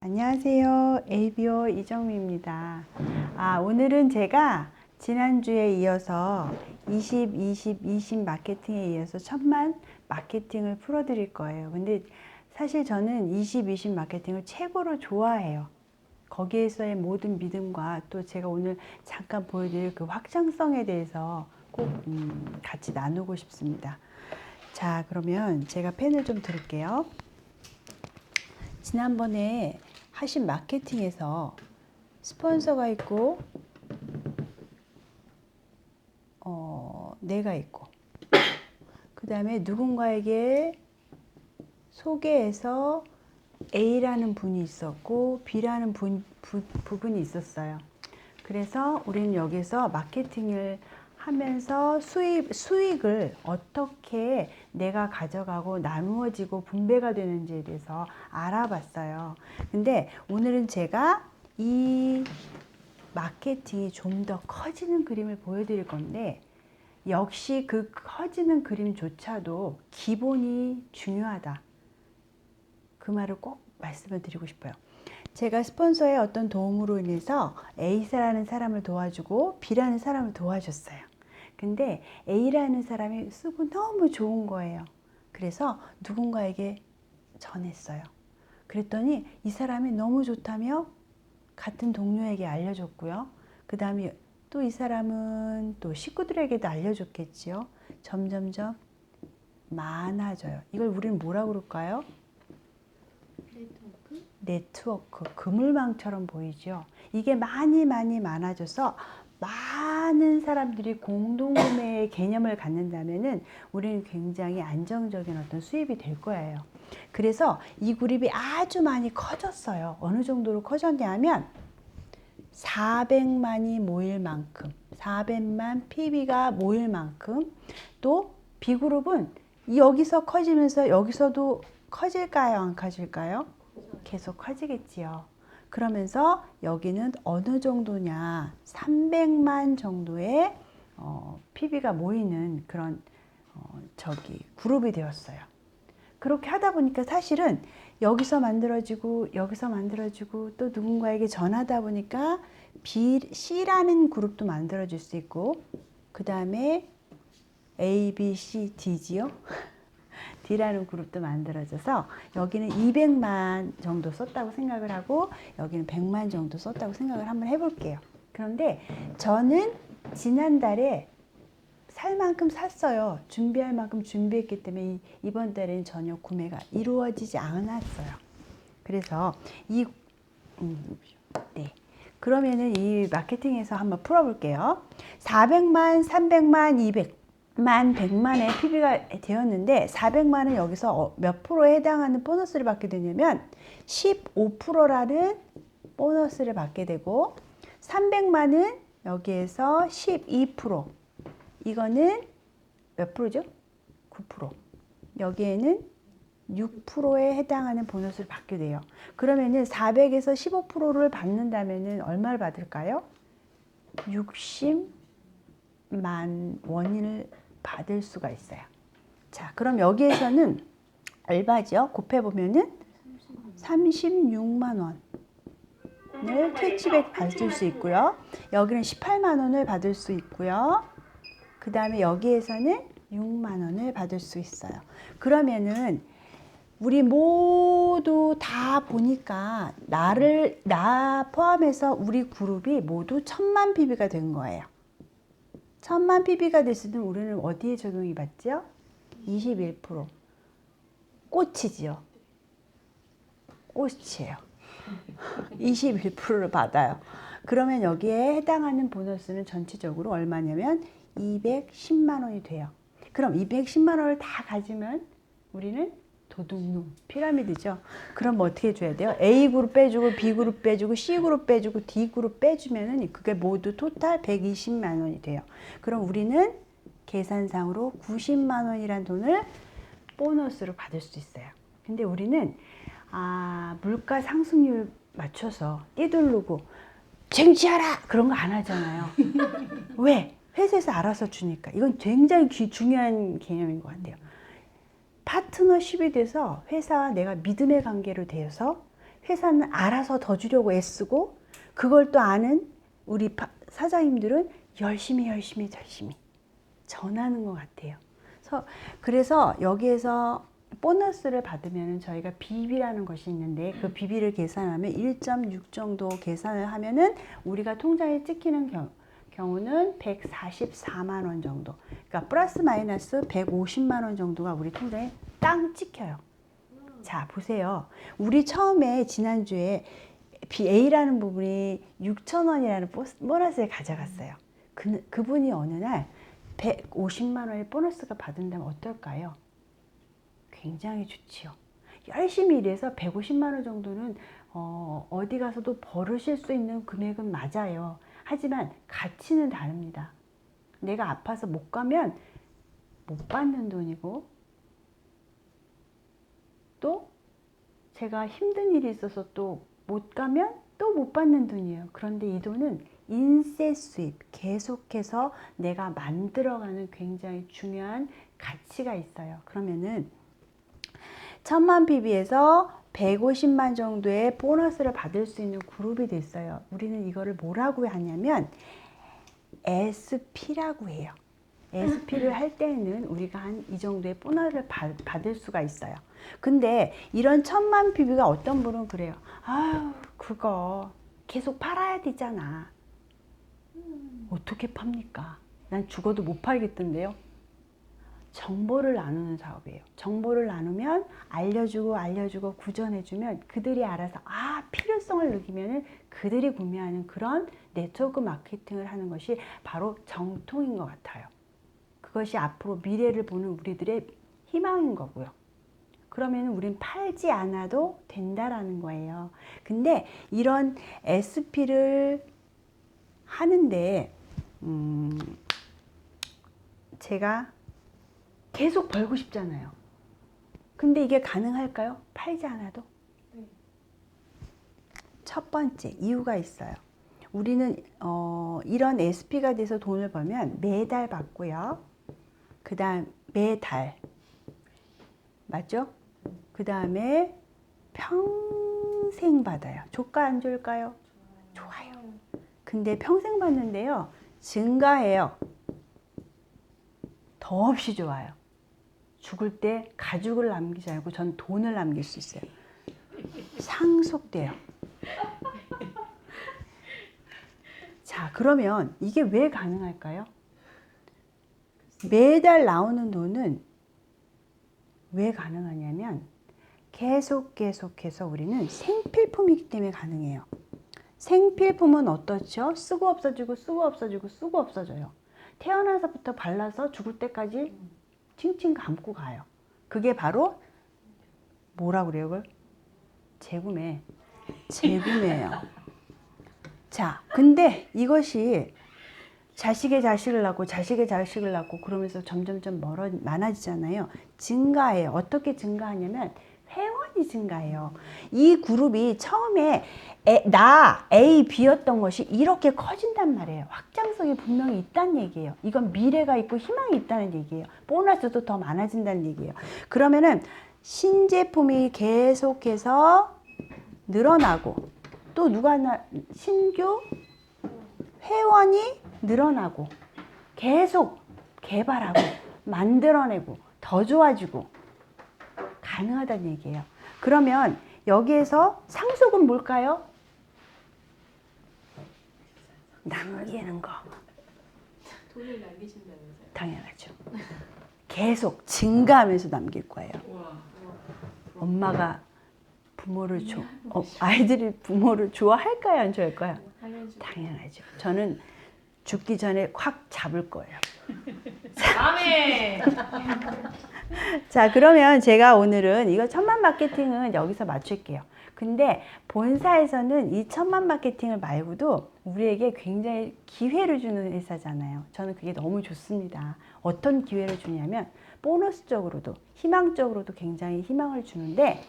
안녕하세요. ABO 이정미입니다. 오늘은 제가 지난주에 이어서 20, 20, 20 마케팅에 이어서 1000만 마케팅을 풀어드릴 거예요. 근데 사실 저는 20, 20 마케팅을 최고로 좋아해요. 거기에서의 모든 믿음과 또 제가 오늘 잠깐 보여드릴 그 확장성에 대해서 꼭 같이 나누고 싶습니다. 자, 그러면 제가 펜을 좀 들을게요. 지난번에 하신 마케팅에서 스폰서가 있고 내가 있고 그 다음에 누군가에게 소개해서 A라는 분이 있었고 B라는 부분이 있었어요. 그래서 우리는 여기서 마케팅을 하면서 수익을 어떻게 내가 가져가고 나누어지고 분배가 되는지에 대해서 알아봤어요. 근데 오늘은 제가 이 마케팅이 좀 더 커지는 그림을 보여드릴 건데, 역시 그 커지는 그림조차도 기본이 중요하다. 그 말을 꼭 말씀을 드리고 싶어요. 제가 스폰서의 어떤 도움으로 인해서 A라는 사람을 도와주고 B라는 사람을 도와줬어요. 근데 A라는 사람이 쓰고 너무 좋은 거예요. 그래서 누군가에게 전했어요. 그랬더니 이 사람이 너무 좋다며 같은 동료에게 알려줬고요. 그 다음에 또 이 사람은 또 식구들에게도 알려줬겠지요. 점점점 많아져요. 이걸 우리는 뭐라고 그럴까요? 네트워크, 그물망처럼 보이죠. 이게 많이 많아져서 많은 사람들이 공동구매의 개념을 갖는다면은 우리는 굉장히 안정적인 어떤 수입이 될 거예요. 그래서 이 그룹이 아주 많이 커졌어요. 어느 정도로 커졌냐면 400만이 모일 만큼, 400만 PB가 모일 만큼, 또 B그룹은 여기서 커지면서 여기서도 커질까요? 안 커질까요? 계속 커지겠지요. 그러면서 여기는 어느 정도냐, 300만 정도의 PB가 모이는 그런 그룹이 되었어요. 그렇게 하다 보니까 사실은 여기서 만들어지고 여기서 만들어지고 또 누군가에게 전하다 보니까 C라는 그룹도 만들어질 수 있고, 그 다음에 A, B, C, D지요. D라는 그룹도 만들어져서 여기는 200만 정도 썼다고 생각을 하고 여기는 100만 정도 썼다고 생각을 한번 해볼게요. 그런데 저는 지난달에 살 만큼 샀어요. 준비할 만큼 준비했기 때문에 이번 달에는 전혀 구매가 이루어지지 않았어요. 그래서 네. 그러면은 이 마케팅에서 한번 풀어볼게요. 400만, 300만, 200만, 100만의 PB가 되었는데 400만은 여기서 몇 프로에 해당하는 보너스를 받게 되냐면 15%라는 보너스를 받게 되고, 300만은 여기에서 12%, 이거는 몇 프로죠? 9%. 여기에는 6%에 해당하는 보너스를 받게 돼요. 그러면은 400에서 15%를 받는다면은 얼마를 받을까요? 60만 원을 받을 수가 있어요. 자, 그럼 여기에서는 얼마죠? 곱해보면은 36만 원을 캐치백 받을 수 있고요. 여기는 18만 원을 받을 수 있고요. 그 다음에 여기에서는 6만 원을 받을 수 있어요. 그러면은 우리 모두 다 보니까 나 포함해서 우리 그룹이 모두 1000만 PB가 된 거예요. 1000만 PB가 됐을 때 우리는 어디에 적용이 받죠? 21%. 꽃이지요. 꽃이에요. 21%를 받아요. 그러면 여기에 해당하는 보너스는 전체적으로 얼마냐면 210만 원이 돼요. 그럼 210만 원을 다 가지면 우리는 도둑놈, 피라미드죠. 그럼 뭐 어떻게 해줘야 돼요? A그룹 빼주고 B그룹 빼주고 C그룹 빼주고 D그룹 빼주면은 그게 모두 토탈 120만 원이 돼요. 그럼 우리는 계산상으로 90만 원이란 돈을 보너스로 받을 수 있어요. 근데 우리는 물가 상승률 맞춰서 띠두르고 쟁취하라 그런 거 안 하잖아요. 왜? 회사에서 알아서 주니까. 이건 굉장히 중요한 개념인 것 같아요. 파트너십이 돼서 회사와 내가 믿음의 관계로 되어서 회사는 알아서 더 주려고 애쓰고 그걸 또 아는 우리 사장님들은 열심히 전하는 것 같아요. 그래서 여기에서 보너스를 받으면 저희가 비비라는 것이 있는데 그 비비를 계산하면 1.6 정도 계산을 하면은 우리가 통장에 찍히는 경우는 144만 원 정도. 그러니까 플러스 마이너스 150만 원 정도가 우리 통장에 땅 찍혀요. 자, 보세요. 우리 처음에 지난주에 A라는 부분이 6천 원이라는 보너스를 가져갔어요. 그분이 어느 날 150만 원의 보너스가 받은다면 어떨까요? 굉장히 좋지요. 열심히 일해서 150만 원 정도는 어디 가서도 벌으실 수 있는 금액은 맞아요. 하지만 가치는 다릅니다. 내가 아파서 못 가면 못 받는 돈이고 또 제가 힘든 일이 있어서 또 못 가면 또 못 받는 돈이에요. 그런데 이 돈은 인세 수입, 계속해서 내가 만들어가는 굉장히 중요한 가치가 있어요. 그러면은 1000만 PB에서 150만 정도의 보너스를 받을 수 있는 그룹이 됐어요. 우리는 이거를 뭐라고 하냐면 SP라고 해요. SP를 할 때는 우리가 한 이 정도의 보너스를 받을 수가 있어요. 근데 이런 1000만 PB가 어떤 분은 그래요. 아유, 그거 계속 팔아야 되잖아. 어떻게 팝니까? 난 죽어도 못 팔겠던데요. 정보를 나누는 사업이에요. 정보를 나누면 알려주고 구전해주면 그들이 알아서 필요성을 느끼면 그들이 구매하는 그런 네트워크 마케팅을 하는 것이 바로 정통인 것 같아요. 그것이 앞으로 미래를 보는 우리들의 희망인 거고요. 그러면 우린 팔지 않아도 된다라는 거예요. 근데 이런 SP를 하는데 제가 계속 벌고 싶잖아요. 근데 이게 가능할까요? 팔지 않아도? 첫 번째 이유가 있어요. 우리는 이런 SP가 돼서 돈을 벌면 매달 받고요. 그 다음 매달 맞죠? 그 다음에 평생 받아요. 좋을까 안 좋을까요? 좋아요. 근데 평생 받는데요. 증가해요. 더없이 좋아요. 죽을 때 가죽을 남기지 않고 전 돈을 남길 수 있어요. 상속돼요. 자, 그러면 이게 왜 가능할까요? 매달 나오는 돈은 왜 가능하냐면 계속해서 우리는 생필품이기 때문에 가능해요. 생필품은 어떻죠? 쓰고 없어져요. 태어나서부터 발라서 죽을 때까지 칭칭 감고 가요. 그게 바로 뭐라고 그래요? 그걸? 재구매예요. 자, 근데 이것이 자식의 자식을 낳고 그러면서 점점점 많아지잖아요. 증가해요. 어떻게 증가하냐면 회원이 증가해요. 이 그룹이 처음에 나 A, B였던 것이 이렇게 커진단 말이에요. 확장성이 분명히 있다는 얘기예요. 이건 미래가 있고 희망이 있다는 얘기예요. 보너스도 더 많아진다는 얘기예요. 그러면은 신제품이 계속해서 늘어나고 또 신규 회원이 늘어나고 계속 개발하고 만들어내고 더 좋아지고 가능하다는 얘기예요. 그러면 여기에서 상속은 뭘까요? 남기는 거. 돈을 남기신다면서요? 당연하죠. 계속 증가하면서 남길 거예요. 엄마가 아이들이 부모를 좋아할까요? 안 좋아할까요? 당연하죠. 저는 죽기 전에 확 잡을 거예요. 아멘. 자, 그러면 제가 오늘은 이거 1000만 마케팅은 여기서 맞출게요. 근데 본사에서는 이 1000만 마케팅을 말고도 우리에게 굉장히 기회를 주는 회사잖아요. 저는 그게 너무 좋습니다. 어떤 기회를 주냐면 보너스적으로도 희망적으로도 굉장히 희망을 주는데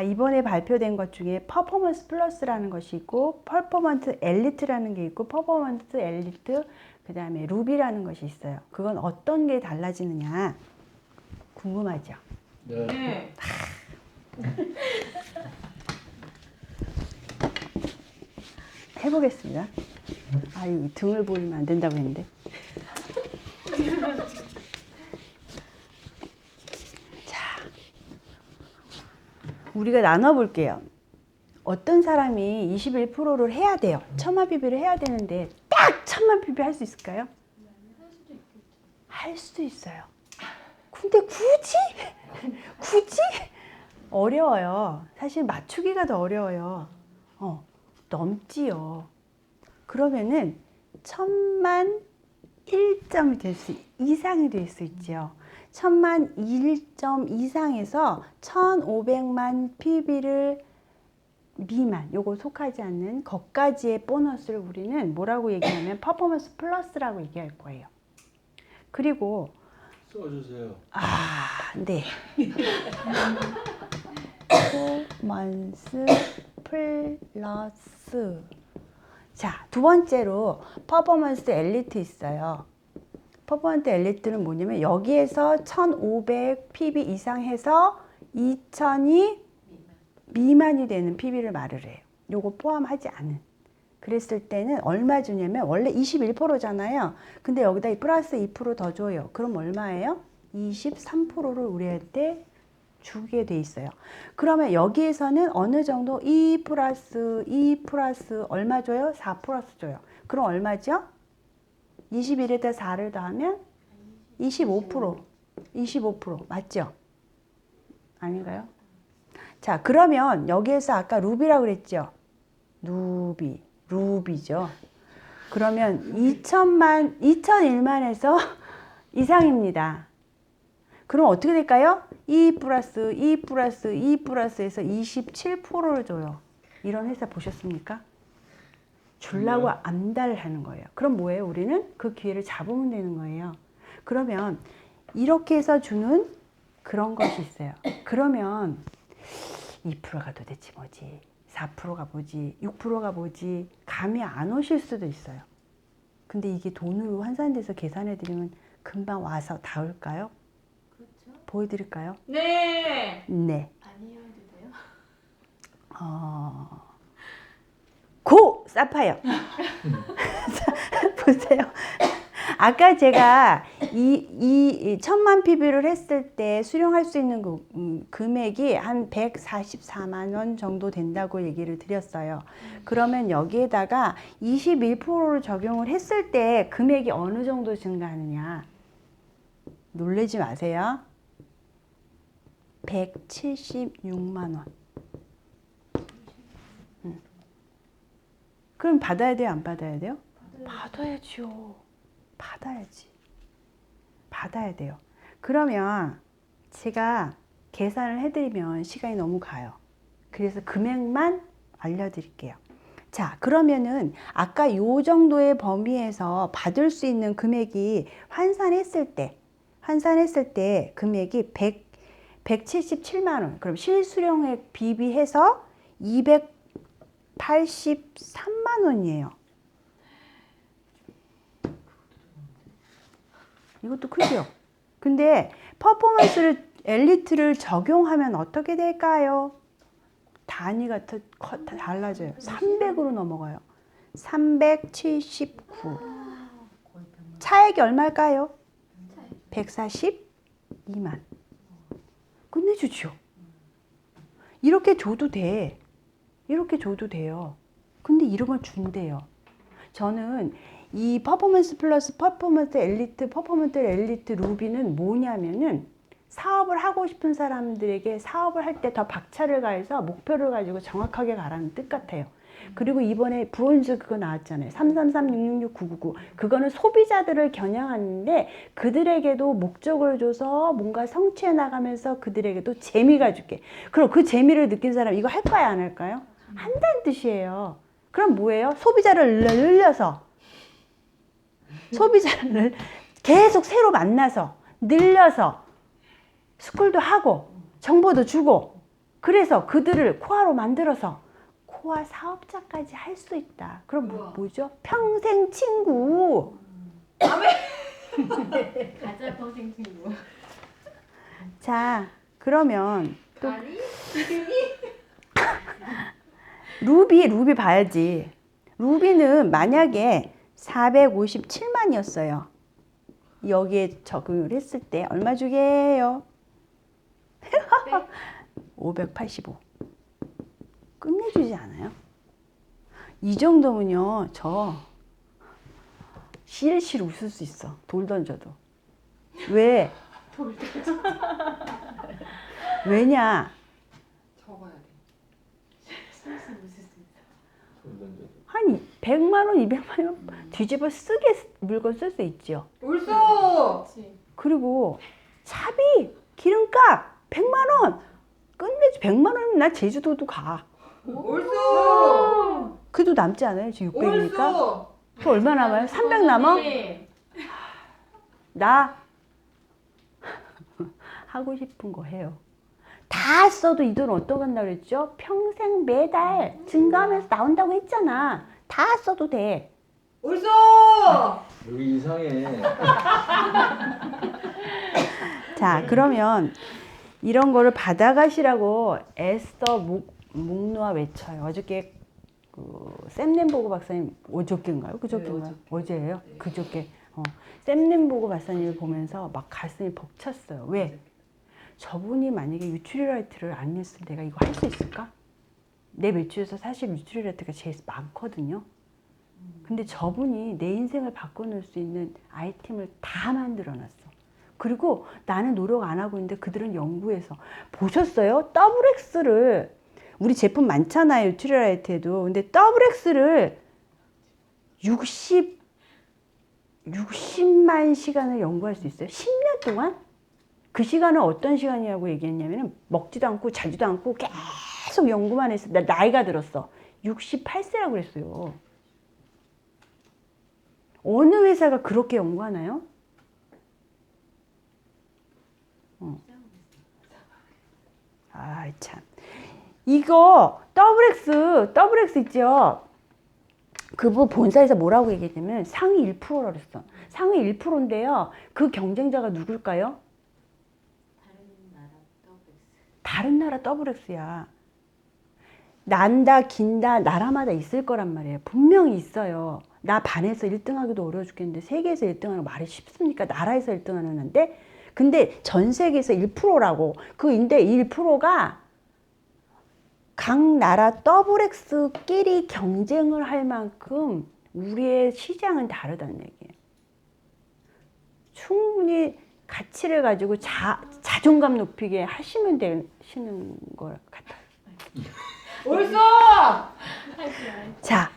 이번에 발표된 것 중에 퍼포먼스 플러스라는 것이 있고 퍼포먼스 엘리트라는 게 있고 퍼포먼스 엘리트 그 다음에 루비라는 것이 있어요. 그건 어떤 게 달라지느냐 궁금하죠? 네. 해보겠습니다. 아, 이 등을 보이면 안 된다고 했는데. 자, 우리가 나눠볼게요. 어떤 사람이 21%를 해야 돼요. 1000만 PB를 해야 되는데 딱 1000만 PB 할 수 있을까요? 할 수도 있어요. 근데 굳이 어려워요. 사실 맞추기가 더 어려워요. 넘지요. 그러면은 1000만 1점이 될 수 이상이 될 수 있죠. 1000만 1점 이상에서 1500만 PB를 미만, 요거 속하지 않는 것까지의 보너스를 우리는 뭐라고 얘기하면 퍼포먼스 플러스라고 얘기할 거예요. 그리고 써주세요. 네. 퍼포먼스 플러스. 자, 두 번째로 퍼포먼스 엘리트 있어요. 퍼포먼스 엘리트는 뭐냐면 여기에서 1500 PB 이상 해서 2000이 미만이 되는 PB를 말을 해요. 요거 포함하지 않은. 그랬을 때는 얼마 주냐면 원래 21%잖아요. 근데 여기다 플러스 2% 더 줘요. 그럼 얼마예요? 23%를 우리한테 주게 돼 있어요. 그러면 여기에서는 어느 정도 2 플러스 얼마 줘요? 4 플러스 줘요. 그럼 얼마죠? 21에다 4를 더하면 25% 맞죠? 아닌가요? 자, 그러면 여기에서 아까 루비라고 그랬죠? 루비죠. 그러면 2001만에서 이상입니다. 그럼 어떻게 될까요? 2 플러스에서 27%를 줘요. 이런 회사 보셨습니까? 주려고 안달을 하는 거예요. 그럼 뭐예요? 우리는 그 기회를 잡으면 되는 거예요. 그러면 이렇게 해서 주는 그런 것이 있어요. 그러면 2%가 도대체 뭐지? 4%가 뭐지? 6%가 뭐지? 감이 안 오실 수도 있어요. 근데 이게 돈으로 환산돼서 계산해 드리면 금방 와서 닿을까요? 그렇죠. 보여드릴까요? 네. 네. 아니요 해도 돼요? 고! 사파이어. 보세요. 아까 제가 이 1000만 PB를 했을 때 수령할 수 있는 금액이 한 144만 원 정도 된다고 얘기를 드렸어요. 그러면 여기에다가 21%를 적용을 했을 때 금액이 어느 정도 증가하느냐. 놀라지 마세요. 176만 원. 그럼 받아야 돼요? 안 받아야 돼요? 받아야죠. 받아야 돼요. 그러면 제가 계산을 해드리면 시간이 너무 가요. 그래서 금액만 알려드릴게요. 자, 그러면은 아까 요 정도의 범위에서 받을 수 있는 금액이 환산했을 때 금액이 177만 원. 그럼 실수령액 비비해서 283만 원이에요. 이것도 크죠? 근데 퍼포먼스를 엘리트를 적용하면 어떻게 될까요? 단위가 달라져요. 300으로 넘어가요. 379. 차액이 얼마일까요? 142만. 끝내주죠. 이렇게 줘도 돼. 이렇게 줘도 돼요. 근데 이런 걸 준대요. 저는 이 퍼포먼스 플러스 퍼포먼스 엘리트 루비는 뭐냐면은 사업을 하고 싶은 사람들에게 사업을 할 때 더 박차를 가해서 목표를 가지고 정확하게 가라는 뜻 같아요. 그리고 이번에 브론즈 그거 나왔잖아요. 333-666-999. 그거는 소비자들을 겨냥하는데 그들에게도 목적을 줘서 뭔가 성취해 나가면서 그들에게도 재미가 줄게. 그럼 그 재미를 느낀 사람 이거 할까요? 안 할까요? 한다는 뜻이에요. 그럼 뭐예요? 소비자를 늘려서 소비자를 계속 새로 만나서 늘려서 스쿨도 하고 정보도 주고 그래서 그들을 코아로 만들어서 코아 사업자까지 할 수 있다. 그럼 뭐죠? 평생 친구. 가자 평생 친구. 자, 그러면 또 아니 지금이 루비 봐야지. 루비는 만약에 457만이었어요. 여기에 적용을 했을 때 얼마 주게요? 585. 끝내주지 않아요? 이 정도면요, 저 실실 웃을 수 있어. 돌 던져도. 왜? 왜냐? 적어야 돼. 슬슬 웃을 수 있어. 한 100만 원, 200만 원 뒤집어 쓰게 물건 쓸 수 있죠. 옳소. 그렇지. 그리고 차비, 기름값 100만 원. 끝내주 100만 원이면 나 제주도도 가. 옳소. 그래도 남지 않아요? 지금 600이니까. 옳소. 또 얼마 남아요? 300 남아? 네. 나 하고 싶은 거 해요. 다 써도 이 돈 어디다 간다고 그랬죠? 평생 매달 증가하면서 나온다고 했잖아. 다 써도 돼. 옳소. 여기 이상해. 자, 그러면 이런 거를 받아가시라고 애써 목놓아 외쳐요. 어저께 샘nem보고 박사님 어저께인가요? 그저께인가요? 네, 어제예요? 그저께. 샘nem보고 박사님을 보면서 막 가슴이 벅찼어요. 왜? 저분이 만약에 유트리라이트를 안 냈으면 내가 이거 할 수 있을까? 내 매출에서 사실 유트리라이트가 제일 많거든요. 근데 저분이 내 인생을 바꿔놓을 수 있는 아이템을 다 만들어놨어. 그리고 나는 노력 안 하고 있는데 그들은 연구해서 보셨어요? 더블 X를 우리 제품 많잖아요. 유트리라이트에도. 근데 더블 X를 60만 시간을 연구할 수 있어요. 10년 동안? 그 시간은 어떤 시간이라고 얘기했냐면 먹지도 않고 자지도 않고 계속 연구만 했어. 나 나이가 들었어. 68세라고 그랬어요. 어느 회사가 그렇게 연구하나요? 아, 참. 이거 더블 X 있죠? 그분 본사에서 뭐라고 얘기했냐면 상위 1%라고 그랬어. 상위 1%인데요. 그 경쟁자가 누굴까요? 다른 나라 더블 X야. 난다, 긴다, 나라마다 있을 거란 말이에요. 분명히 있어요. 나 반에서 1등 하기도 어려워 죽겠는데 세계에서 1등 하는 거 말이 쉽습니까? 나라에서 1등 하는데? 근데 전 세계에서 1%라고. 근데 1%가 각 나라 더블 X끼리 경쟁을 할 만큼 우리의 시장은 다르다는 얘기예요. 충분히 가치를 가지고 자존감 높이게 하시면 되시는 것 같아요. 옳소. 자,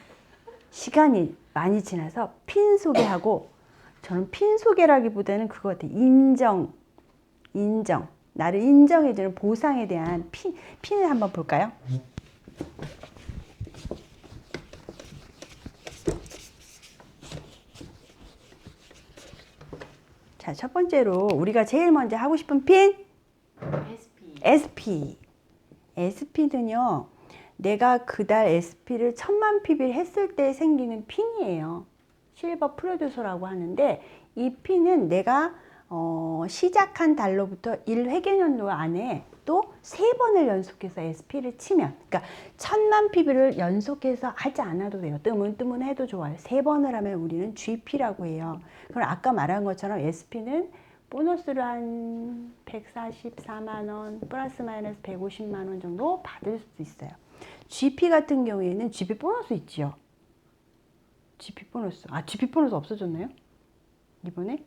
시간이 많이 지나서 핀 소개하고, 저는 핀 소개라기보다는 그거 같아요. 인정. 나를 인정해주는 보상에 대한 핀을 한번 볼까요? 자, 첫 번째로 우리가 제일 먼저 하고 싶은 핀 SP. SP는요, 내가 그달 SP를 1000만 PB를 했을 때 생기는 핀이에요. 실버 프로듀서라고 하는데, 이 핀은 내가 시작한 달로부터 1회계연도 안에 또 3번을 연속해서 SP를 치면, 그러니까 1000만 PB를 연속해서 하지 않아도 돼요. 뜨문 해도 좋아요. 3번을 하면 우리는 GP라고 해요. 그럼 아까 말한 것처럼 SP는 보너스를 한 144만 원 플러스 마이너스 150만 원 정도 받을 수 있어요. GP 같은 경우에는 GP 보너스 있지요. GP 보너스. GP 보너스 없어졌나요? 이번에?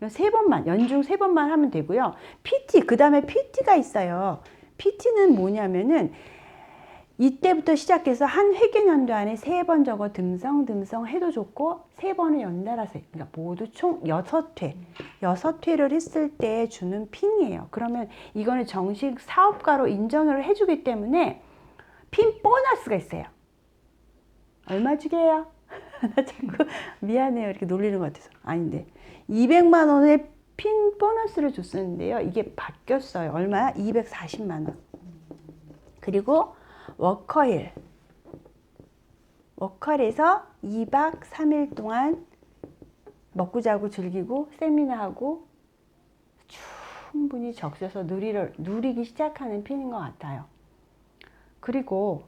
3번만, 연중 3번만 하면 되고요. PT, 그 다음에 PT가 있어요. PT는 뭐냐면은 이때부터 시작해서 한 회계연도 안에 3번 적어 듬성 해도 좋고 3번을 연달아서 해. 그러니까 모두 총 6회를 했을 때 주는 핀이에요. 그러면 이거는 정식 사업가로 인정을 해주기 때문에 핀 보너스가 있어요. 얼마 주게요? 나 자꾸 미안해요. 이렇게 놀리는 것 같아서. 아닌데. 200만 원의 핀 보너스를 줬었는데요. 이게 바뀌었어요. 얼마야? 240만 원. 그리고 워커힐에서 2박 3일 동안 먹고 자고 즐기고 세미나하고 충분히 적셔서 누리기 시작하는 핀인 것 같아요. 그리고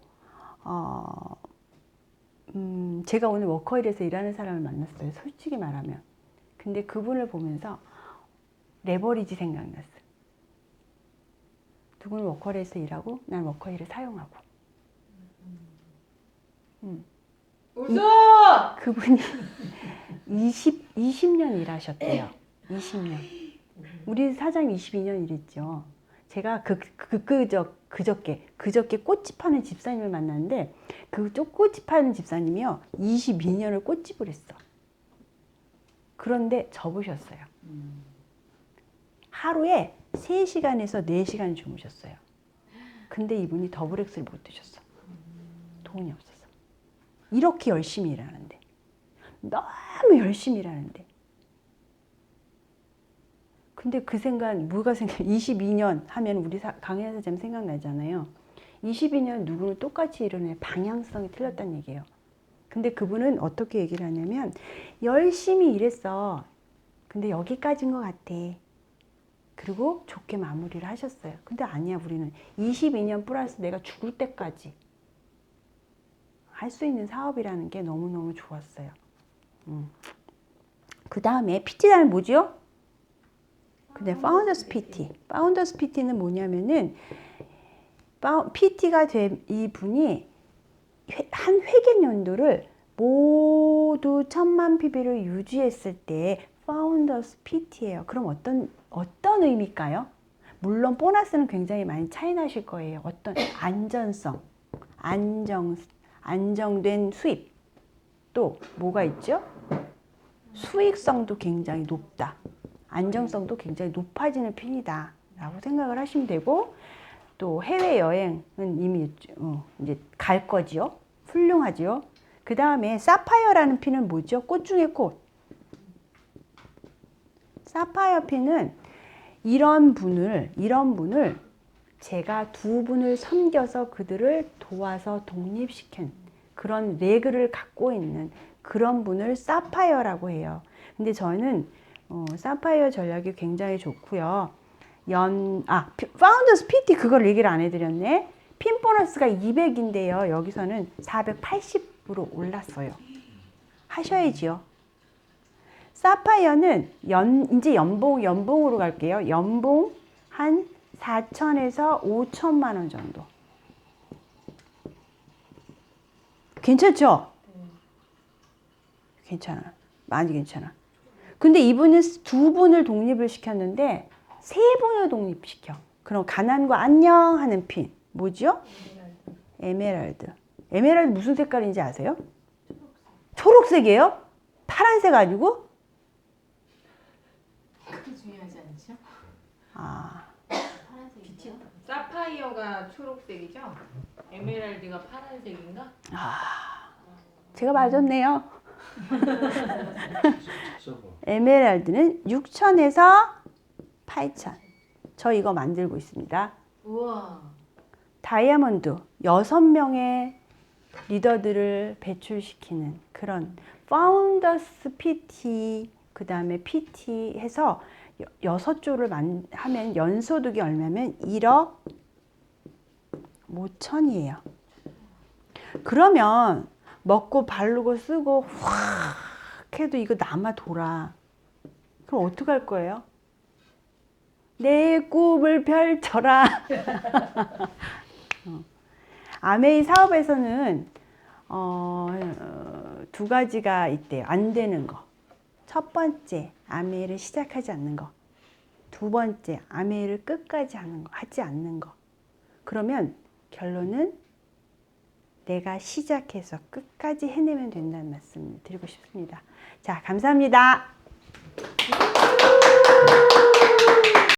제가 오늘 워커힐에서 일하는 사람을 만났어요. 솔직히 말하면. 근데 그분을 보면서 레버리지 생각났어요. 두 분은 워커힐에서 일하고 난 워커힐을 사용하고. 웃어! 그분이 20년 일하셨대요. 20년. 우리 사장님 22년 일했죠. 제가 그저께 꽃집 파는 집사님을 만났는데 그쪽 꽃집 파는 집사님이요 22년을 꽃집을 했어. 그런데 접으셨어요. 하루에 3시간에서 4시간 주무셨어요. 근데 이분이 더블 X를 못 드셨어. 돈이 없어서. 이렇게 열심히 일하는데 너무 열심히 일하는데 근데 그 생각, 뭐가 생각, 22년 하면 우리 강혜연 사장님 생각나잖아요. 22년 누구는 똑같이 일하는 방향성이 틀렸다는 얘기예요. 근데 그분은 어떻게 얘기를 하냐면 열심히 일했어. 근데 여기까지인 것 같아. 그리고 좋게 마무리를 하셨어요. 근데 아니야, 우리는 22년 플러스 내가 죽을 때까지 할 수 있는 사업이라는 게 너무너무 좋았어요. 그 다음에 PT단은 뭐죠? 근데 파운더스 PT. 파운더스 PT는 뭐냐면은 PT가 된 이 분이 한 회계 연도를 모두 1000만 PB를 유지했을 때 파운더스 PT예요. 그럼 어떤 의미일까요? 물론 보너스는 굉장히 많이 차이 나실 거예요. 어떤 안전성, 안정된 수입. 또 뭐가 있죠? 수익성도 굉장히 높다. 안정성도 굉장히 높아지는 편이다 라고 생각을 하시면 되고 또 해외여행은 이미 이제 갈 거지요. 훌륭하지요. 그 다음에 사파이어라는 피는 뭐죠? 꽃 중에 꽃. 사파이어 피는 이런 분을 제가 두 분을 섬겨서 그들을 도와서 독립시킨 그런 레그를 갖고 있는 그런 분을 사파이어라고 해요. 근데 저는 사파이어 전략이 굉장히 좋고요. 파운더스 PT 그걸 얘기를 안 해드렸네. 핀 보너스가 200인데요. 여기서는 480으로 올랐어요. 하셔야지요. 사파이어는 이제 연봉으로 갈게요. 연봉 한 4천에서 5천만 원 정도. 괜찮죠? 괜찮아. 많이 괜찮아. 근데 이분은 두 분을 독립을 시켰는데 세 분을 독립시켜. 그럼 가난과 안녕 하는 핀. 뭐죠? 에메랄드. 에메랄드 무슨 색깔인지 아세요? 초록색이에요? 파란색 아니고? 그게 중요하지 않죠? 아, 파란색이죠? 사파이어가 초록색이죠? 에메랄드가 파란색인가? 제가 맞았네요. 찾아봐. 에메랄드는 6천에서 8천. 저 이거 만들고 있습니다. 우와. 다이아몬드 6명의 리더들을 배출시키는 그런 파운더스 PT 그 다음에 PT 해서 6조를 하면 연소득이 얼마면 1억 5천이에요. 그러면 먹고 바르고 쓰고 확 해도 이거 남아 돌아. 그럼 어떡할 거예요? 내 꿈을 펼쳐라. 아메이 사업에서는 두 가지가 있대요. 안 되는 거. 첫 번째, 아메이를 시작하지 않는 거. 두 번째, 아메이를 끝까지 하지 않는 거. 그러면 결론은 내가 시작해서 끝까지 해내면 된다는 말씀을 드리고 싶습니다. 자, 감사합니다.